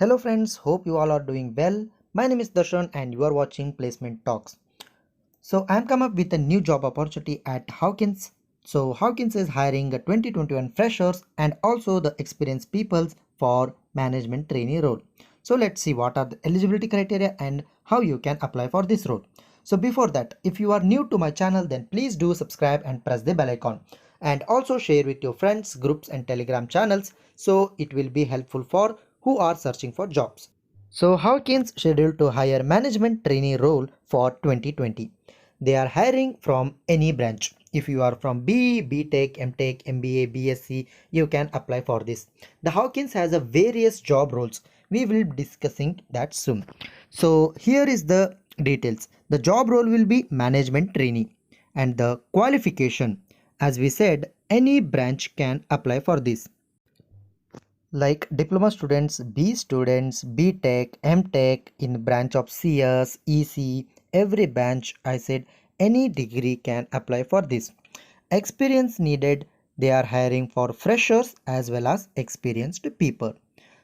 Hello friends, hope you all are doing well. My name is Darshan and you are watching Placement Talks. So I am come up with a new job opportunity at Hawkins. So Hawkins is hiring a 2021 freshers and also the experienced peoples for management trainee role. So let's see what are the eligibility criteria and how you can apply for this role. So before that, if you are new to my channel, then please do subscribe and press the bell icon. And also share with your friends, groups and telegram channels so it will be helpful for who are searching for jobs. So Hawkins scheduled to hire management trainee role for 2020. They are hiring from any branch. If you are from BE, BTech, MTech, MBA, BSc, you can apply for this. The Hawkins has a various job roles. We will be discussing that soon. So here is the details. The job role will be management trainee and the qualification. As we said, any branch can apply for this like diploma students, B students, B Tech, M Tech in branch of CS, EC, every branch I said any degree can apply for this. Experience needed, they are hiring for freshers as well as experienced people.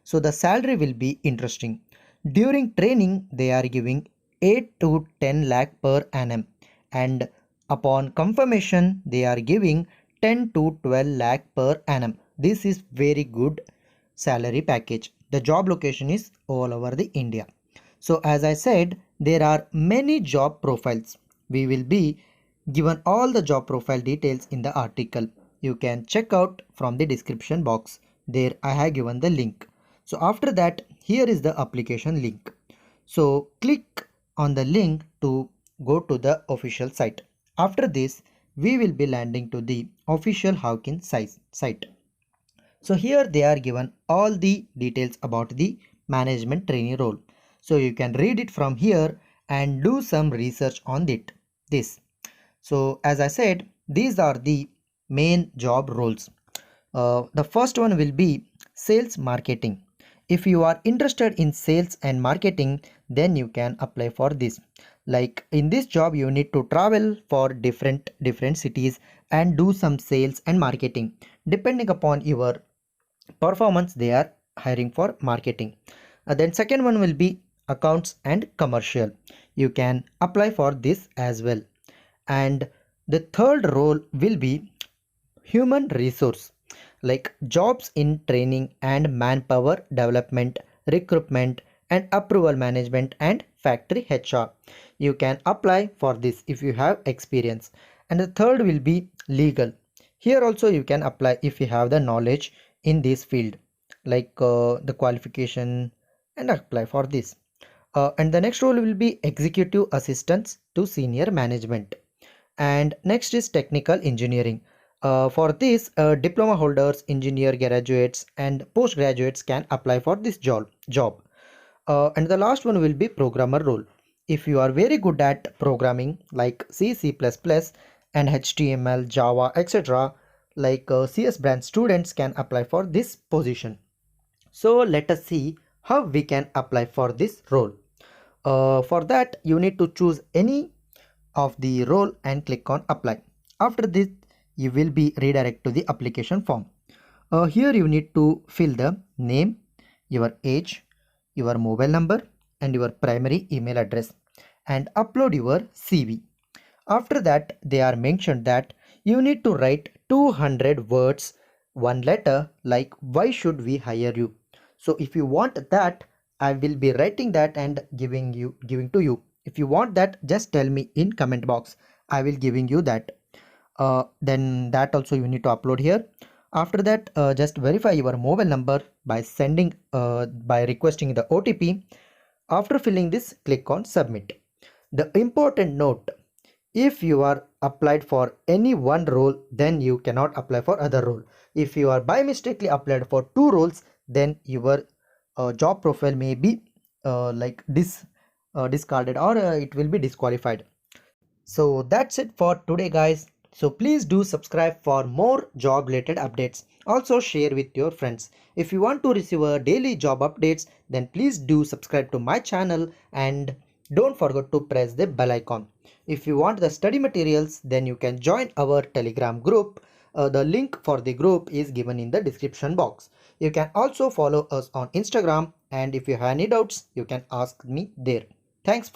So the salary will be interesting. During training, they are giving 8 to 10 lakh per annum and upon confirmation, they are giving 10 to 12 lakh per annum. This is very good salary package. The job location is all over the India. So as I said, there are many job profiles. We will be given all the job profile details in the article. You can check out from the description box. There I have given the link. So after that, here is the application link. So click on the link to go to the official site. After this, we will be landing to the official Hawkins site. So here they are given all the details about the management trainee role. So you can read it from here and do some research on this. So as I said, these are the main job roles. The first one will be sales marketing. If you are interested in sales and marketing, then you can apply for this. Like in this job, you need to travel for different cities and do some sales and marketing. Depending upon your performance, they are hiring for marketing. Then second one will be accounts and commercial. You can apply for this as well. And the third role will be human resource, like jobs in training and manpower development, recruitment and approval management and factory HR. You can apply for this if you have experience. And the third will be legal. Here also you can apply if you have the knowledge in this field, like the qualification, and apply for this. And the next role will be executive assistants to senior management. And next is technical engineering. For this, diploma holders, engineer graduates and postgraduates can apply for this job. And the last one will be programmer role. If you are very good at programming like C, C++ and HTML, Java, etc., like CS branch students can apply for this position. So let us see how we can apply for this role. For that, you need to choose any of the role and click on apply. After this, you will be redirected to the application form. Here you need to fill the name, your age, your mobile number and your primary email address and upload your CV. After that, they are mentioned that you need to write 200 words, one letter like why should we hire you. So if you want that, I will be writing that and giving to you. If you want that, just tell me in comment box. I will giving you that. Then that also you need to upload here. After that, just verify your mobile number by sending by requesting the OTP. After filling this, click on submit. The important note, if you are applied for any one role, then you cannot apply for other role. If you are by mistakenly applied for two roles, then your job profile may be discarded or it will be disqualified. So that's it for today guys. So please do subscribe for more job related updates. Also share with your friends. If you want to receive a daily job updates, then please do subscribe to my channel and don't forget to press the bell icon. If you want the study materials, then you can join our Telegram group. The link for the group is given in the description box. You can also follow us on Instagram and if you have any doubts, you can ask me there. Thanks for